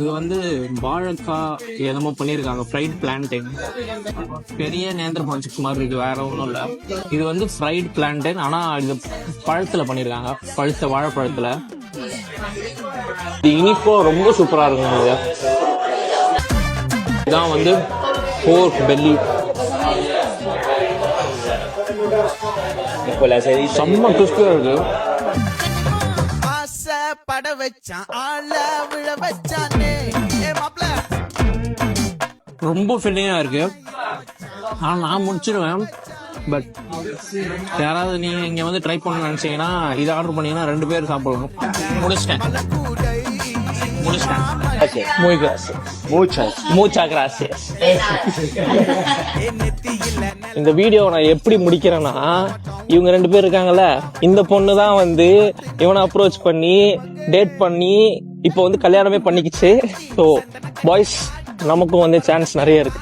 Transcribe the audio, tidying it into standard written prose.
இது வந்து வாழைக்காய் என்னமோ பண்ணியிருக்காங்க, ஃப்ரைட் பிளான்டைன். பெரிய நேந்திர சிப்ஸ் மாதிரி இருக்கு, வேற ஒன்றும் இல்லை. இது வந்து ஃப்ரைட் பிளான்டைன், ஆனால் இது பழத்தில் பண்ணியிருக்காங்க, பழுத்த வாழைப்பழத்தில். இது இனிப்பும் ரொம்ப சூப்பராக இருக்கும். இதான் வந்து போர்க் பெல்லி. செம்ம கிறிஸ்பியா இருக்கு. பட வச்சான் ஆள விழ வச்சானே ரொம்ப ஃபில்லிங்கா இருக்கு. ஆனா நான் முடிச்சிருவேன். பட் யாராவது நீங்க இங்க வந்து ட்ரை பண்ண நினைச்சீங்கன்னா இதை ஆர்டர் பண்ணீங்கன்னா 2 பேர் சாப்பிடலாம். முடிச்சிட்டேன். இந்த வீடியோ நான் எப்படி முடிக்கிறேன்னா, இவங்க 2 பேர் இருக்காங்கல்ல, இந்த பொண்ணு தான் வந்து இவனை அப்ரோச் பண்ணி டேட் பண்ணி இப்போ வந்து கல்யாணமே பண்ணிக்கிச்சு. ஸோ பாய்ஸ், நமக்கும் வந்து சான்ஸ் நிறைய இருக்கு.